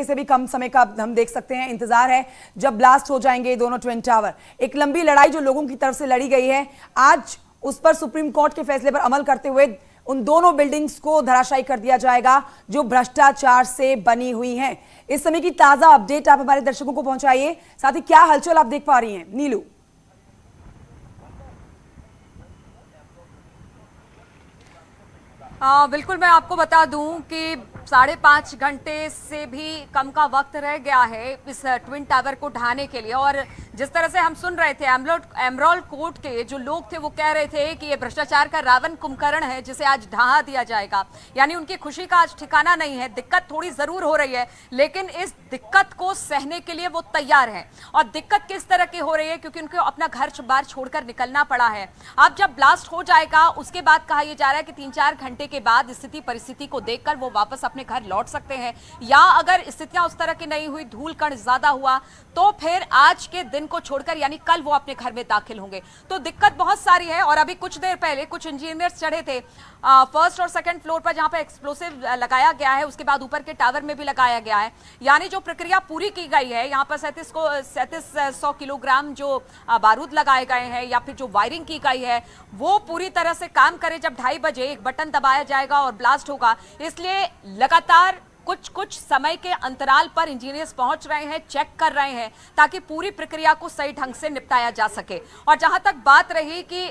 घंटे से भी कम समय का हम देख सकते हैं इंतजार है जब ब्लास्ट हो जाएंगे दोनों ट्विन टावर। एक लंबी लड़ाई जो लोगों की तरफ से लड़ी गई है, आज उस पर सुप्रीम कोर्ट के फैसले पर अमल करते हुए उन दोनों बिल्डिंग्स को धराशायी कर दिया जाएगा जो भ्रष्टाचार से बनी हुई हैं। इस समय की ताजा अपडेट आप हमारे दर्शकों को पहुंचाइए, साथ ही क्या हलचल आप देख पा रही हैं नीलू? बिल्कुल, मैं आपको बता दूं कि 5.5 घंटे से भी कम का वक्त रह गया है इस ट्विन टावर को ढहाने के लिए। और जिस तरह से हम सुन रहे थे, एमरोल्ड कोर्ट के जो लोग थे वो कह रहे थे कि ये भ्रष्टाचार का रावण कुंभकर्ण है जिसे आज ढहा दिया जाएगा। यानी उनकी खुशी का आज ठिकाना नहीं है। दिक्कत थोड़ी जरूर हो रही है, लेकिन इस दिक्कत को सहने के लिए वो तैयार हैं। और दिक्कत किस तरह की हो रही है, क्योंकि उनको अपना घर बार छोड़कर निकलना पड़ा है। अब जब ब्लास्ट हो जाएगा उसके बाद कहा यह जा रहा है कि 3-4 घंटे के बाद स्थिति परिस्थिति को देखकर वो वापस अपने घर लौट सकते हैं, या अगर स्थितियां उस तरह की नहीं हुई, धूल कण ज्यादा हुआ, तो फिर आज के दिन को छोड़कर यानी कल वो अपने घर में दाखिल होंगे। तो दिक्कत बहुत सारी है। और अभी कुछ देर पहले कुछ इंजीनियर्स चढ़े थे फर्स्ट और सेकंड फ्लोर पर, जहां पर एक्सप्लोसिव लगाया गया है, उसके बाद ऊपर के टावर में भी लगाया गया है। यानी जो प्रक्रिया पूरी की गई है, यहाँ पर 3700 किलोग्राम जो बारूद लगाए गए हैं या फिर जो वायरिंग की गई है वो पूरी तरह से काम करे। जब 2:30 बजे एक बटन दबाया जाएगा और ब्लास्ट होगा, इसलिए लगातार कुछ समय के अंतराल पर इंजीनियर्स पहुंच रहे हैं, चेक कर रहे हैं, ताकि पूरी प्रक्रिया को सही ढंग से निपटाया जा सके। और जहां तक बात रही कि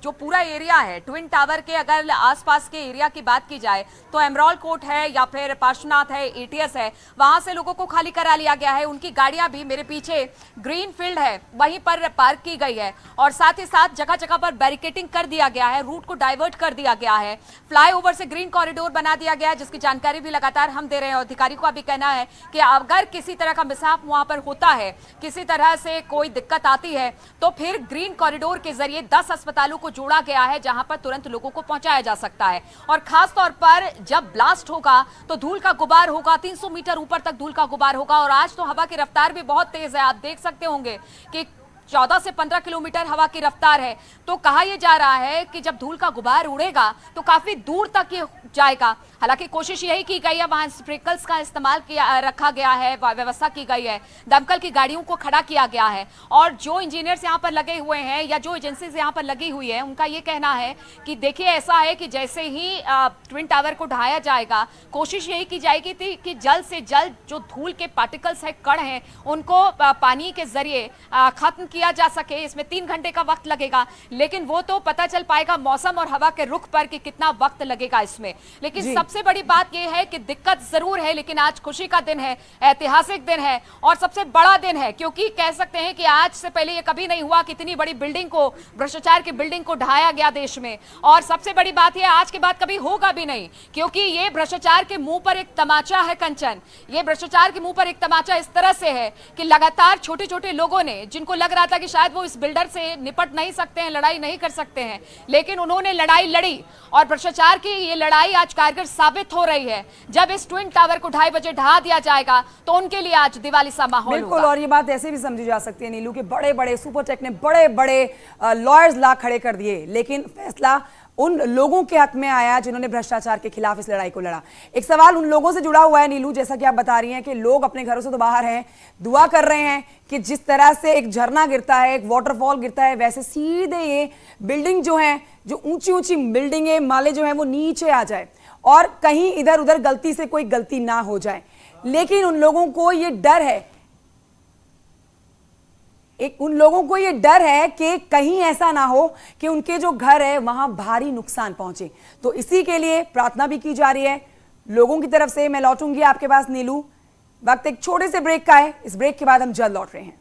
जो पूरा एरिया है ट्विन टावर के, अगर आसपास के एरिया की बात की जाए तो एमरोल्ड कोर्ट है या फिर पार्श्वनाथ है, एटीएस है, वहां से लोगों को खाली करा लिया गया है। उनकी गाड़ियां भी मेरे पीछे ग्रीन फील्ड है वहीं पर पार्क की गई है। और साथ ही साथ जगह जगह पर बैरिकेटिंग कर दिया गया है, रूट को डाइवर्ट कर दिया गया है, फ्लाईओवर से ग्रीन कॉरिडोर बना दिया गया है, जिसकी जानकारी भी लगातार हम दे रहे हैं। अधिकारी का भी कहना है कि अगर किसी तरह का मिसहैप वहां पर होता है, किसी तरह से कोई दिक्कत आती है, तो फिर ग्रीन कॉरिडोर के जरिए 10 अस्पतालों को जोड़ा गया है जहां पर तुरंत लोगों को पहुंचाया जा सकता है। और खास तौर पर जब ब्लास्ट होगा तो धूल का गुबार होगा, 300 मीटर ऊपर तक धूल का गुबार होगा। और आज तो हवा की रफ्तार भी बहुत तेज है, आप देख सकते होंगे कि 14 से 15 किलोमीटर हवा की रफ्तार है। तो कहा यह जा रहा है कि जब धूल का गुबार उड़ेगा तो काफी दूर तक ये जाएगा। हालांकि कोशिश यही की गई है, वहां स्प्रिंकल्स का इस्तेमाल रखा गया है, व्यवस्था की गई है, दमकल की गाड़ियों को खड़ा किया गया है। और जो इंजीनियर्स यहाँ पर लगे हुए हैं या जो एजेंसीज यहाँ पर लगी हुई है, उनका ये कहना है कि देखिए ऐसा है कि जैसे ही ट्विन टावर को ढहाया जाएगा, कोशिश यही की जाएगी थी कि जल्द से जल्द जो धूल के पार्टिकल्स है, कण हैं, उनको पानी के जरिए खत्म किया जा सके। इसमें 3 घंटे का वक्त लगेगा, लेकिन वो तो पता चल पाएगा मौसम और हवा के रुख पर कि कितना वक्त लगेगा इसमें। लेकिन सबसे बड़ी बात यह है कि दिक्कत जरूर है, लेकिन आज खुशी का दिन है, ऐतिहासिक दिन है और सबसे बड़ा दिन है, क्योंकि कह सकते हैं कि आज से पहले ये कभी नहीं हुआ कि इतनी बड़ी बिल्डिंग को, भ्रष्टाचार की बिल्डिंग को ढहाया गया देश में। और सबसे बड़ी बात यह आज के बाद कभी होगा भी नहीं, क्योंकि ये भ्रष्टाचार के मुंह पर एक तमाचा है कंचन। ये भ्रष्टाचार के मुंह पर एक तमाचा इस तरह से है कि लगातार छोटे छोटे लोगों ने, जिनको लग रहा था कि शायद वो इस बिल्डर से निपट नहीं सकते हैं, लड़ाई नहीं कर सकते हैं, लेकिन उन्होंने लड़ाई लड़ी। और भ्रष्टाचार की ये लड़ाई आज कारगर साबित हो रही है। जब इस ट्विन टावर को 2:30 बजे ढहा दिया जाएगा तो उनके लिए आज दिवाली सा माहौल होगा। बिल्कुल, और ये बात ऐसे भी समझी जा सकती है नीलू के बड़े बड़े सुपरटेक ने बड़े बड़े लॉयर्स ला खड़े कर दिए, लेकिन फैसला उन लोगों के हक में आया जिन्होंने भ्रष्टाचार के खिलाफ इस लड़ाई को लड़ा। एक सवाल उन लोगों से जुड़ा हुआ है नीलू, जैसा कि आप बता रही हैं कि लोग अपने घरों से तो बाहर हैं, दुआ कर रहे हैं कि जिस तरह से एक झरना गिरता है, एक वाटरफॉल गिरता है, वैसे सीधे ये बिल्डिंग जो है, जो ऊंची ऊंची बिल्डिंगें, माले जो है वो नीचे आ जाए और कहीं इधर उधर गलती से कोई गलती ना हो जाए। लेकिन उन लोगों को ये डर है, उन लोगों को ये डर है कि कहीं ऐसा ना हो कि उनके जो घर है वहां भारी नुकसान पहुंचे। तो इसी के लिए प्रार्थना भी की जा रही है लोगों की तरफ से। मैं लौटूंगी आपके पास नीलू, वक्त एक छोटे से ब्रेक का है, इस ब्रेक के बाद हम जल्द लौट रहे हैं।